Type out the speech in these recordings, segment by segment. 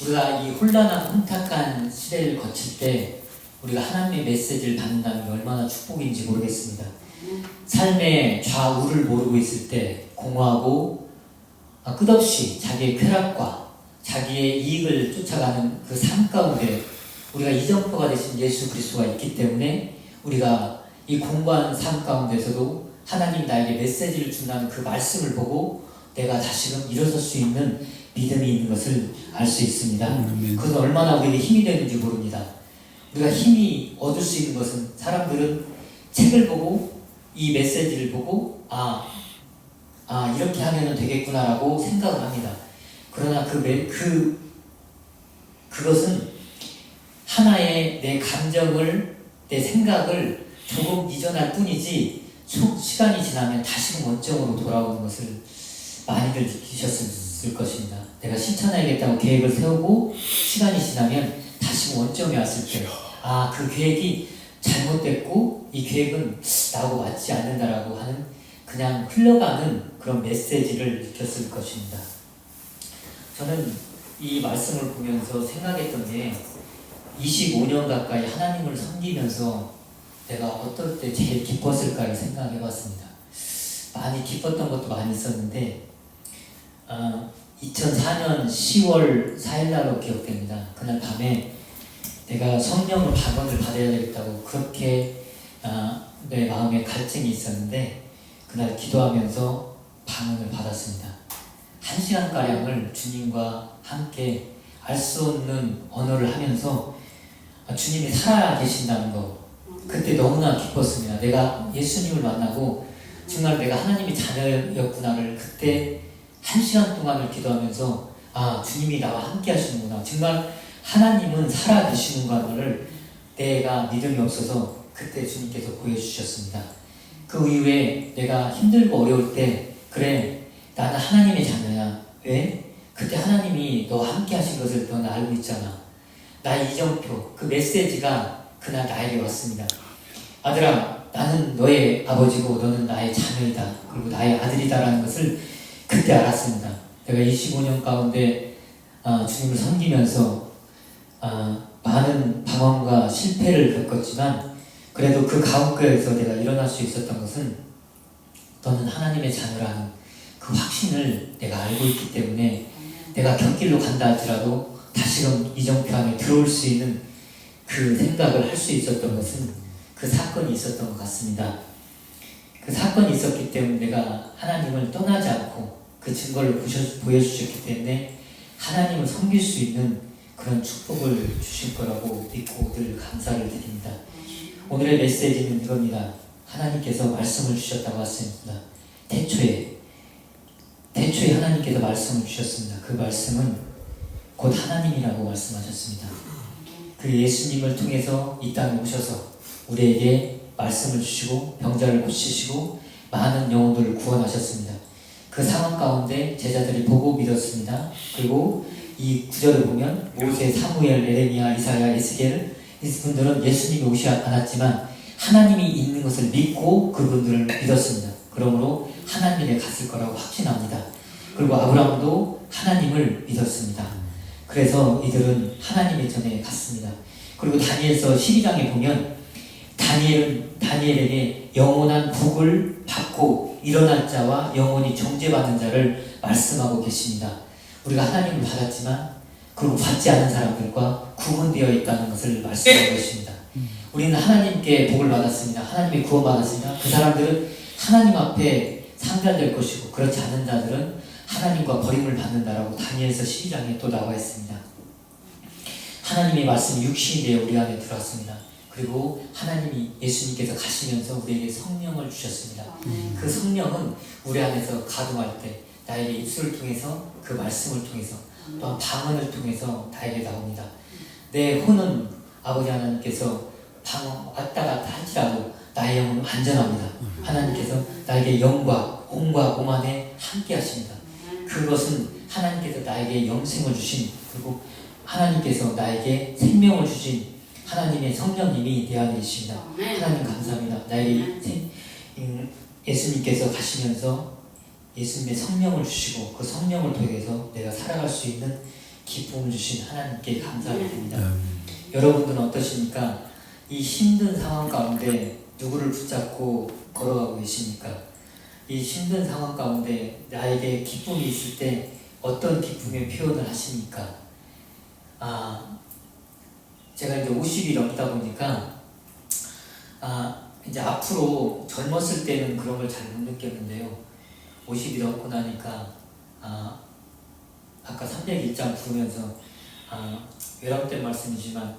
우리가 이 혼란한 혼탁한 시대를 거칠 때 우리가 하나님의 메시지를 받는다는 게 얼마나 축복인지 모르겠습니다. 삶의 좌우를 모르고 있을 때 공허하고 끝없이 자기의 쾌락과 자기의 이익을 쫓아가는 그 삶 가운데 우리가 이정표가 되신 예수 그리스도가 있기 때문에 우리가 이 공고한 삶 가운데서도 하나님 나에게 메시지를 준다는 그 말씀을 보고 내가 다시금 일어설 수 있는 믿음이 있는 것을 알 수 있습니다. 그것은 얼마나 우리에게 힘이 되는지 모릅니다. 우리가 힘이 얻을 수 있는 것은 사람들은 책을 보고 이 메시지를 보고 이렇게 하면 되겠구나라고 생각을 합니다. 그러나 그것은 하나의 내 감정을 내 생각을 조금 이전할 뿐이지 시간이 지나면 다시금 원점으로 돌아오는 것을 많이들 느끼셨을 것입니다. 내가 실천해야겠다고 계획을 세우고 시간이 지나면 다시 원점에 왔을 때 그 계획이 잘못됐고 이 계획은 나하고 맞지 않는다라고 하는 그냥 흘러가는 그런 메시지를 느꼈을 것입니다. 저는 이 말씀을 보면서 생각했던 게 25년 가까이 하나님을 섬기면서 내가 어떨 때 제일 기뻤을까를 생각해 봤습니다. 많이 기뻤던 것도 많이 있었는데 2004년 10월 4일날로 기억됩니다. 그날 밤에 내가 성령으로 방언을 받아야 되겠다고 그렇게 내 마음에 갈증이 있었는데 그날 기도하면서 방언을 받았습니다. 1시간가량을 주님과 함께 알 수 없는 언어를 하면서 주님이 살아 계신다는 거 그때 너무나 기뻤습니다. 내가 예수님을 만나고 정말 내가 하나님의 자녀였구나를 그때 1시간 동안을 기도하면서 주님이 나와 함께 하시는구나, 정말 하나님은 살아 계시는가를 내가 믿음이 없어서 그때 주님께서 보여주셨습니다. 그 이후에 내가 힘들고 어려울 때 그래 나는 하나님의 자녀야. 왜? 그때 하나님이 너와 함께 하신 것을 너는 알고 있잖아. 나의 이정표 그 메시지가 그날 나에게 왔습니다. 아들아, 나는 너의 아버지고 너는 나의 자녀이다, 그리고 나의 아들이다라는 것을 그때 알았습니다. 내가 25년 가운데 주님을 섬기면서 많은 방황과 실패를 겪었지만 그래도 그 가운데에서 내가 일어날 수 있었던 것은 너는 하나님의 자녀라는 그 확신을 내가 알고 있기 때문에 내가 곁길로 간다 할지라도 다시금 이정표 안에 들어올 수 있는 그 생각을 할 수 있었던 것은 그 사건이 있었던 것 같습니다. 그 사건이 있었기 때문에 내가 하나님을 떠나지 않고 그 증거를 보여주셨기 때문에 하나님을 섬길 수 있는 그런 축복을 주실 거라고 믿고 늘 감사를 드립니다. 오늘의 메시지는 이겁니다. 하나님께서 말씀을 주셨다고 했습니다. 태초에 하나님께서 말씀을 주셨습니다. 그 말씀은 곧 하나님이라고 말씀하셨습니다. 그 예수님을 통해서 이 땅에 오셔서 우리에게 말씀을 주시고 병자를 고치시고 많은 영혼들을 구원하셨습니다. 그 상황 가운데 제자들이 보고 믿었습니다. 그리고 이 구절을 보면 모세, 사무엘, 예레미야, 이사야, 에스겔 이분들은 예수님이 오지 않았지만 하나님이 있는 것을 믿고 그분들을 믿었습니다. 그러므로 하나님에 갔을 거라고 확신합니다. 그리고 아브라함도 하나님을 믿었습니다. 그래서 이들은 하나님의 전에 갔습니다. 그리고 다니엘서 12장에 보면 다니엘에게 영원한 복을 받고 일어날 자와 영원히 정죄받는 자를 말씀하고 계십니다. 우리가 하나님을 받았지만 그리고 받지 않은 사람들과 구분되어 있다는 것을 말씀하고 계십니다. 우리는 하나님께 복을 받았습니다. 하나님의 구원받았습니다. 그 사람들은 하나님 앞에 상달될 것이고 그렇지 않은 자들은 하나님과 버림을 받는다라고 다니엘서 12장에 또 나와 있습니다. 하나님의 말씀이 육신이 되어 우리 안에 들어왔습니다. 그리고 하나님이 예수님께서 가시면서 우리에게 성령을 주셨습니다. 그 성령은 우리 안에서 가동할 때 나에게 입술을 통해서 그 말씀을 통해서 또한 방언을 통해서 나에게 나옵니다. 내 혼은 아버지 하나님께서 방언 왔다 갔다 할지라도 나의 영혼은 안전합니다. 하나님께서 나에게 영과 몸과 몸 안에 함께 하십니다. 그것은 하나님께서 나에게 영생을 주신, 그리고 하나님께서 나에게 생명을 주신 하나님의 성령님이 내 안에 계십니다. 하나님 감사합니다. 나에게 예수님께서 가시면서 예수님의 성령을 주시고 그 성령을 통해서 내가 살아갈 수 있는 기쁨을 주신 하나님께 감사하게 됩니다. 여러분들은 어떠십니까? 이 힘든 상황 가운데 누구를 붙잡고 걸어가고 계십니까? 이 힘든 상황 가운데 나에게 기쁨이 있을 때 어떤 기쁨의 표현을 하십니까? 제가 이제 50이 넘다 보니까 이제 앞으로 젊었을 때는 그런 걸 잘 못 느꼈는데요. 50이 넘고 나니까 아까 301장 부르면서 외람된 말씀이지만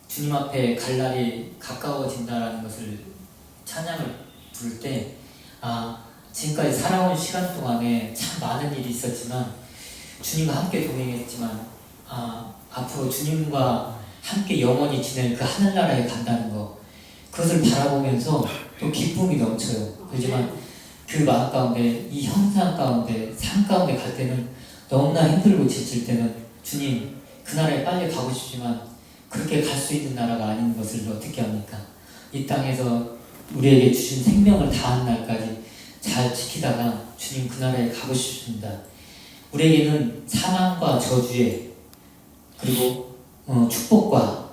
주님 앞에 갈 날이 가까워진다라는 것을 찬양을 부를 때 지금까지 살아온 시간 동안에 참 많은 일이 있었지만 주님과 함께 동행했지만 앞으로 주님과 함께 영원히 지낼 그 하늘나라에 간다는 것, 그것을 바라보면서 또 기쁨이 넘쳐요. 그렇지만 그 마음 가운데, 이 형상 가운데, 삶 가운데 갈 때는 너무나 힘들고 지칠 때는 주님, 그 나라에 빨리 가고 싶지만 그렇게 갈 수 있는 나라가 아닌 것을 어떻게 합니까? 이 땅에서 우리에게 주신 생명을 다한 날까지 잘 지키다가 주님 그 나라에 가고 싶습니다. 우리에게는 사망과 저주에 그리고 축복과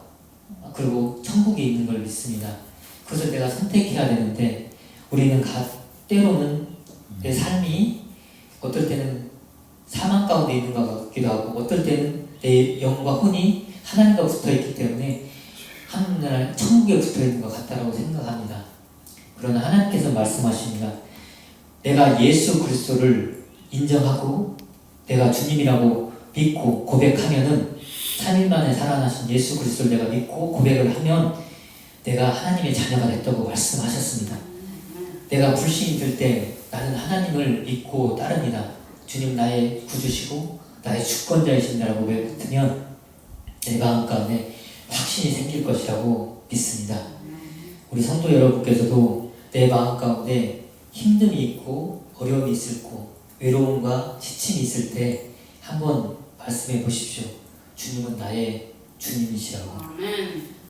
그리고 천국이 있는 걸 믿습니다. 그것을 내가 선택해야 되는데 우리는 때로는 내 삶이 어떨 때는 사망 가운데 있는 것 같기도 하고 어떨 때는 내 영과 혼이 하나님과 붙어있기 때문에 하늘날 천국에 붙어있는 것 같다라고 생각합니다. 그러나 하나님께서 말씀하십니다. 내가 예수 그리스도를 인정하고 내가 주님이라고 믿고 고백하면은 3일 만에 살아나신 예수 그리스도를 내가 믿고 고백을 하면 내가 하나님의 자녀가 됐다고 말씀하셨습니다. 내가 불신이 들 때 나는 하나님을 믿고 따릅니다. 주님 나의 구주시고 나의 주권자이신다라고 외치면 내 마음 가운데 확신이 생길 것이라고 믿습니다. 우리 성도 여러분께서도 내 마음 가운데 힘듦이 있고 어려움이 있을 고 외로움과 지침이 있을 때 한번 말씀해 보십시오. 주님은 나의 주님이시라고. 아멘.